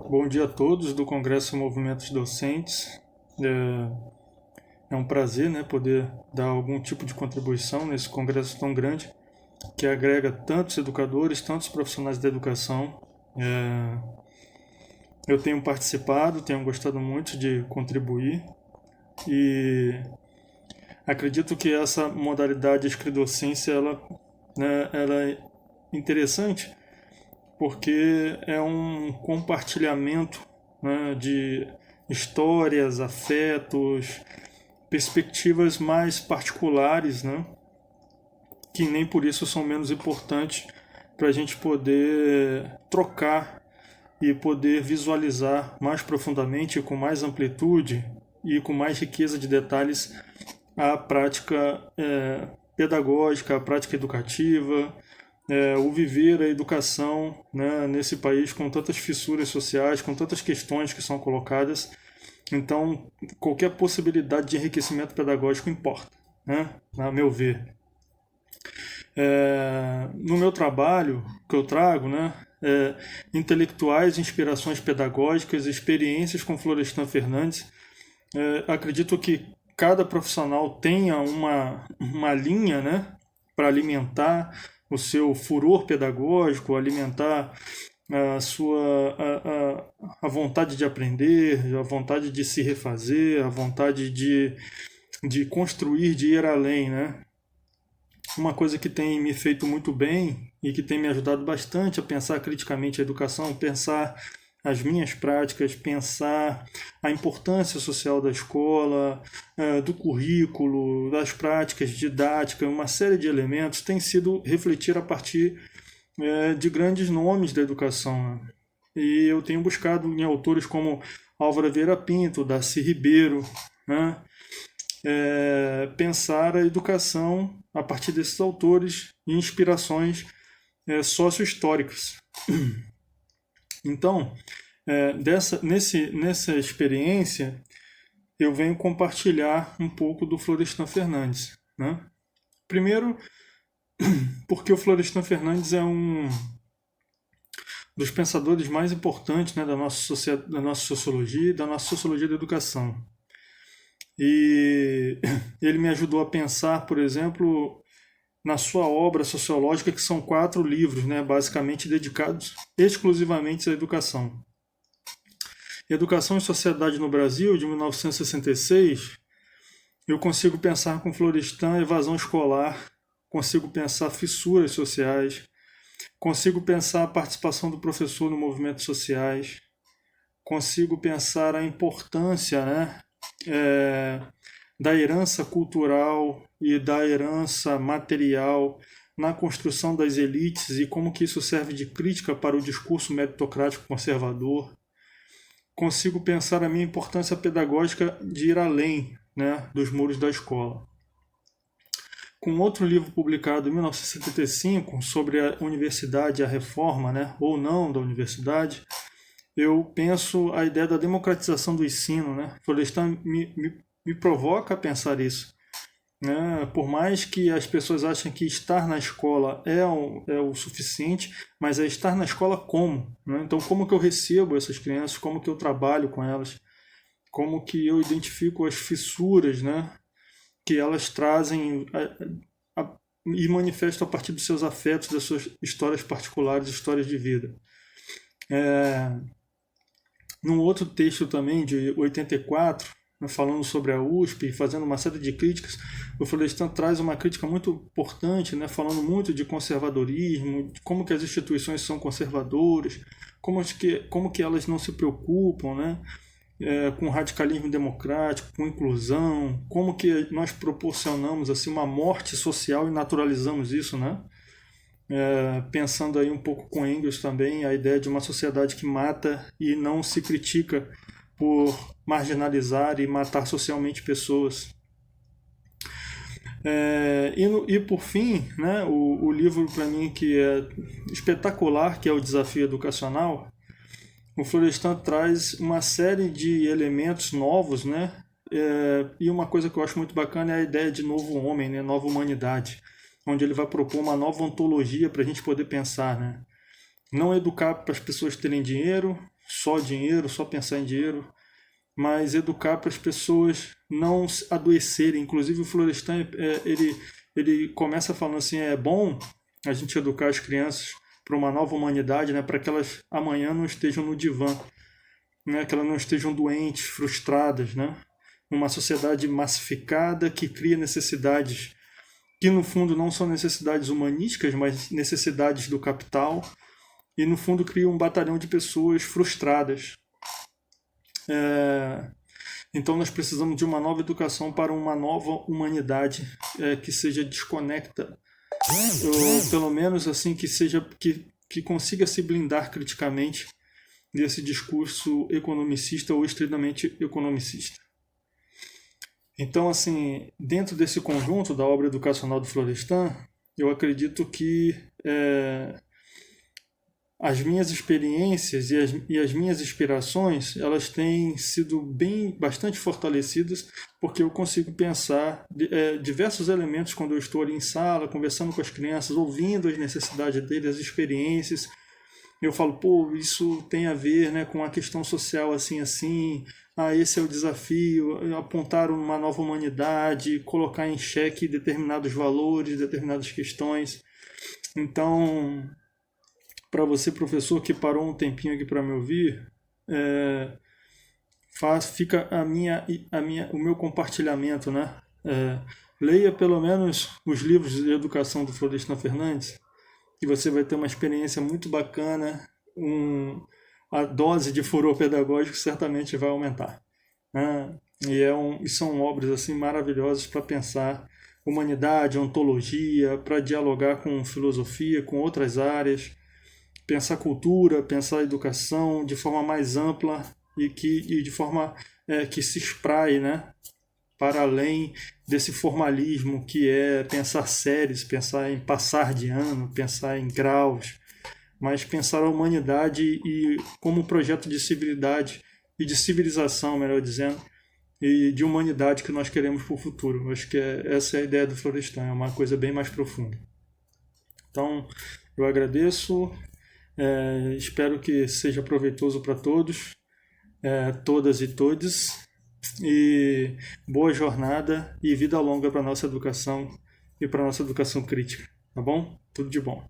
Bom dia a todos do Congresso Movimentos Docentes. É um prazer, né, poder dar algum tipo de contribuição nesse congresso tão grande que agrega tantos educadores, tantos profissionais da educação. Eu tenho participado, tenho gostado muito de contribuir e acredito que essa modalidade escridocência ela é interessante porque é um compartilhamento, né, de histórias, afetos, perspectivas mais particulares, né, que nem por isso são menos importantes para a gente poder trocar e poder visualizar mais profundamente, com mais amplitude e com mais riqueza de detalhes a prática pedagógica, a prática educativa, o viver a educação, né, nesse país com tantas fissuras sociais, com tantas questões que são colocadas. Então, qualquer possibilidade de enriquecimento pedagógico importa, né, a meu ver. No meu trabalho que eu trago, né, intelectuais, inspirações pedagógicas, experiências com Florestan Fernandes, acredito que cada profissional tenha uma linha, né, para alimentar o seu furor pedagógico, alimentar a vontade de aprender, a vontade de se refazer, a vontade de construir, de ir além, né? Uma coisa que tem me feito muito bem e que tem me ajudado bastante a pensar criticamente a educação, pensar as minhas práticas, pensar a importância social da escola, do currículo, das práticas didáticas, uma série de elementos, tem sido refletir a partir de grandes nomes da educação, né? E eu tenho buscado em autores como Álvaro Vieira Pinto, Darcy Ribeiro, né, pensar a educação a partir desses autores e inspirações sócio-históricas. Então, nessa experiência, eu venho compartilhar um pouco do Florestan Fernandes, né? Primeiro, porque o Florestan Fernandes é um dos pensadores mais importantes, né, da nossa sociologia e da nossa sociologia da educação. E ele me ajudou a pensar, por exemplo, na sua obra sociológica, que são 4 livros, né, basicamente dedicados exclusivamente à educação. Educação e Sociedade no Brasil, de 1966, eu consigo pensar com Florestan evasão escolar, consigo pensar fissuras sociais, consigo pensar a participação do professor no movimentos sociais, consigo pensar a importância, né, da herança cultural e da herança material na construção das elites e como que isso serve de crítica para o discurso meritocrático conservador. Consigo pensar a minha importância pedagógica de ir além, né, dos muros da escola. Com outro livro publicado em 1975 sobre a universidade e a reforma, né, ou não da universidade, eu penso a ideia da democratização do ensino, né? Florestan me provoca a pensar isso, né? Por mais que as pessoas achem que estar na escola é o suficiente, mas é estar na escola como, né? Então, como que eu recebo essas crianças, como que eu trabalho com elas, como que eu identifico as fissuras, né, que elas trazem e manifestam a partir dos seus afetos, das suas histórias particulares, histórias de vida. Num outro texto também, de 84, né, falando sobre a USP, fazendo uma série de críticas, o Florestan traz uma crítica muito importante, né, falando muito de conservadorismo, de como que as instituições são conservadoras, como que elas não se preocupam, né, com radicalismo democrático, com inclusão, como que nós proporcionamos assim, uma morte social e naturalizamos isso, né? Pensando aí um pouco com Engels também, a ideia de uma sociedade que mata e não se critica por marginalizar e matar socialmente pessoas. E por fim, né, o livro para mim que é espetacular, que é o Desafio Educacional, o Florestan traz uma série de elementos novos, né? E uma coisa que eu acho muito bacana é a ideia de novo homem, né? Nova humanidade, onde ele vai propor uma nova ontologia para a gente poder pensar, né? Não educar para as pessoas terem dinheiro, só dinheiro, só pensar em dinheiro, mas educar para as pessoas não adoecerem. Inclusive o Florestan, ele começa falando assim, é bom a gente educar as crianças para uma nova humanidade, né, para que elas amanhã não estejam no divã, né, que elas não estejam doentes, frustradas, né, uma sociedade massificada que cria necessidades que no fundo não são necessidades humanísticas, mas necessidades do capital, e no fundo cria um batalhão de pessoas frustradas. Então nós precisamos de uma nova educação para uma nova humanidade que seja desconecta, ou pelo menos assim que consiga se blindar criticamente desse discurso economicista ou estritamente economicista. Então, assim, dentro desse conjunto da obra educacional do Florestan, eu acredito que as minhas experiências e as minhas inspirações, elas têm sido bastante fortalecidas, porque eu consigo pensar diversos elementos quando eu estou ali em sala, conversando com as crianças, ouvindo as necessidades deles, as experiências. Eu falo, pô, isso tem a ver, né, com a questão social assim, esse é o desafio, apontar uma nova humanidade, colocar em xeque determinados valores, determinadas questões. Então, para você, professor, que parou um tempinho aqui para me ouvir, fica o meu compartilhamento, né? Leia pelo menos os livros de educação do Florestan Fernandes, que você vai ter uma experiência muito bacana, a dose de furor pedagógico certamente vai aumentar, né? E são obras assim maravilhosas para pensar humanidade, ontologia, para dialogar com filosofia, com outras áreas, pensar cultura, pensar educação de forma mais ampla e de forma que se espraie, né, para além desse formalismo que é pensar séries, pensar em passar de ano, pensar em graus, mas pensar a humanidade e como um projeto de civilidade e de civilização, melhor dizendo, e de humanidade que nós queremos para o futuro. Acho que essa é a ideia do Florestan, é uma coisa bem mais profunda. Então, eu agradeço, espero que seja proveitoso para todos, todas e todes, e boa jornada e vida longa para a nossa educação e para a nossa educação crítica, tá bom? Tudo de bom.